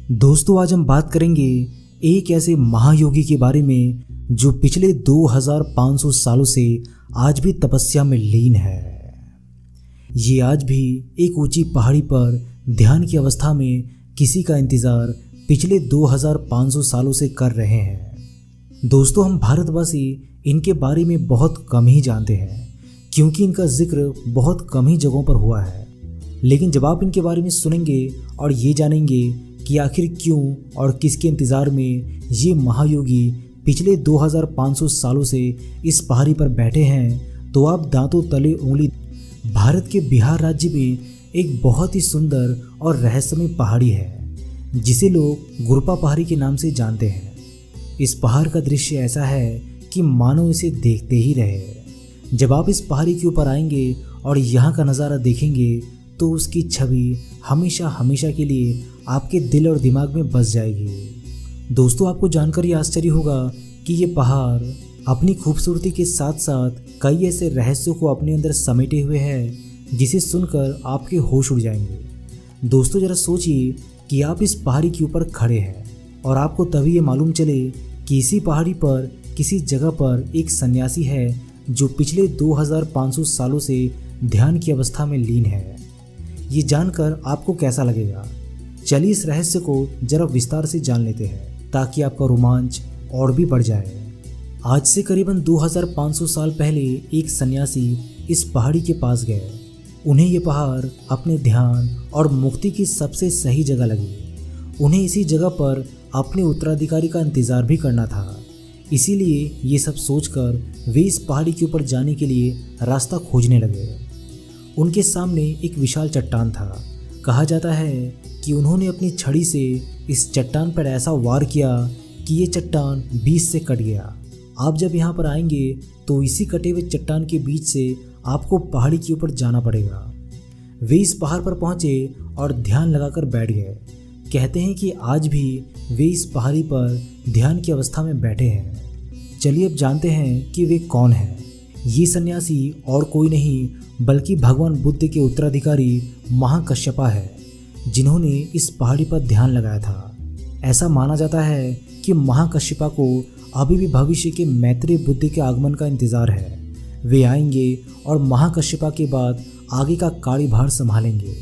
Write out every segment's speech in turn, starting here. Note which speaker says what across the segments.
Speaker 1: दोस्तों आज हम बात करेंगे एक ऐसे महायोगी के बारे में जो पिछले 2500 सालों से आज भी तपस्या में लीन है। ये आज भी एक ऊंची पहाड़ी पर ध्यान की अवस्था में किसी का इंतजार पिछले 2500 सालों से कर रहे हैं। दोस्तों हम भारतवासी इनके बारे में बहुत कम ही जानते हैं क्योंकि इनका जिक्र बहुत कम ही जगहों पर हुआ है। लेकिन जब आप इनके बारे में सुनेंगे और ये जानेंगे कि आखिर क्यों और किसके इंतज़ार में ये महायोगी पिछले 2500 सालों से इस पहाड़ी पर बैठे हैं, तो आप दांतों तले उंगली। भारत के बिहार राज्य में एक बहुत ही सुंदर और रहस्यमय पहाड़ी है जिसे लोग गुरपा पहाड़ी के नाम से जानते हैं। इस पहाड़ का दृश्य ऐसा है कि मानो इसे देखते ही रहे। जब आप इस पहाड़ी के ऊपर आएंगे और यहाँ का नज़ारा देखेंगे तो उसकी छवि हमेशा हमेशा के लिए आपके दिल और दिमाग में बस जाएगी। दोस्तों आपको जानकर ये आश्चर्य होगा कि ये पहाड़ अपनी खूबसूरती के साथ साथ कई ऐसे रहस्यों को अपने अंदर समेटे हुए है जिसे सुनकर आपके होश उड़ जाएंगे। दोस्तों जरा सोचिए कि आप इस पहाड़ी के ऊपर खड़े हैं और आपको तभी ये मालूम चले कि इसी पहाड़ी पर किसी जगह पर एक सन्यासी है जो पिछले 2500 सालों से ध्यान की अवस्था में लीन है। ये जानकर आपको कैसा लगेगा? चलिए इस रहस्य को जरा विस्तार से जान लेते हैं ताकि आपका रोमांच और भी बढ़ जाए। आज से करीबन 2500 साल पहले एक सन्यासी इस पहाड़ी के पास गए। उन्हें ये पहाड़ अपने ध्यान और मुक्ति की सबसे सही जगह लगी। उन्हें इसी जगह पर अपने उत्तराधिकारी का इंतज़ार भी करना था। इसीलिए ये सब सोचकर वे इस पहाड़ी के ऊपर जाने के लिए रास्ता खोजने लगे। उनके सामने एक विशाल चट्टान था। कहा जाता है कि उन्होंने अपनी छड़ी से इस चट्टान पर ऐसा वार किया कि ये चट्टान बीच से कट गया। आप जब यहाँ पर आएंगे तो इसी कटे हुए चट्टान के बीच से आपको पहाड़ी के ऊपर जाना पड़ेगा। वे इस पहाड़ पर पहुँचे और ध्यान लगाकर बैठ गए। कहते हैं कि आज भी वे इस पहाड़ी पर ध्यान की अवस्था में बैठे हैं। चलिए अब जानते हैं कि वे कौन हैं। ये सन्यासी और कोई नहीं बल्कि भगवान बुद्ध के उत्तराधिकारी महाकश्यपा है जिन्होंने इस पहाड़ी पर ध्यान लगाया था। ऐसा माना जाता है कि महाकश्यपा को अभी भी भविष्य के मैत्रेय बुद्ध के आगमन का इंतज़ार है। वे आएंगे और महाकश्यपा के बाद आगे का कार्यभार संभालेंगे।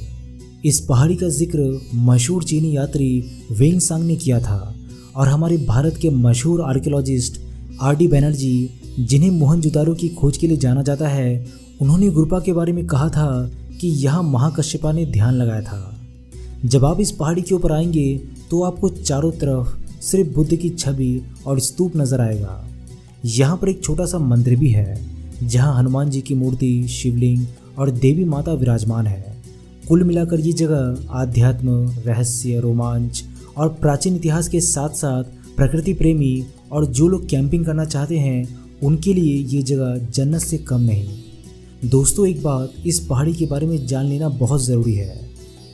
Speaker 1: इस पहाड़ी का जिक्र मशहूर चीनी यात्री वेंगसांग ने किया था और हमारे भारत के मशहूर आर्कियोलॉजिस्ट आर.डी. बैनर्जी, जिन्हें मोहनजोदारो की खोज के लिए जाना जाता है, उन्होंने गुरपा के बारे में कहा था कि यहाँ महाकश्यपा ने ध्यान लगाया था। जब आप इस पहाड़ी के ऊपर आएंगे तो आपको चारों तरफ सिर्फ बुद्ध की छवि और स्तूप नजर आएगा। यहाँ पर एक छोटा सा मंदिर भी है जहाँ हनुमान जी की मूर्ति, शिवलिंग और देवी माता विराजमान है। कुल मिलाकर ये जगह आध्यात्म, रहस्य, रोमांच और प्राचीन इतिहास के साथ साथ प्रकृति प्रेमी और जो लोग कैंपिंग करना चाहते हैं उनके लिए ये जगह जन्नत से कम नहीं। दोस्तों एक बात इस पहाड़ी के बारे में जान लेना बहुत ज़रूरी है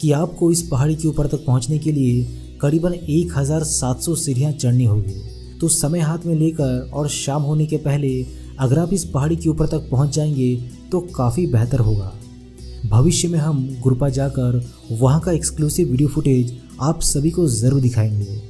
Speaker 1: कि आपको इस पहाड़ी के ऊपर तक पहुंचने के लिए करीबन 1700 सीढ़ियाँ चढ़नी होगी। तो समय हाथ में लेकर और शाम होने के पहले अगर आप इस पहाड़ी के ऊपर तक पहुंच जाएंगे तो काफ़ी बेहतर होगा। भविष्य में हम गुरपा जाकर वहाँ का एक्सक्लूसिव वीडियो फुटेज आप सभी को ज़रूर दिखाएंगे।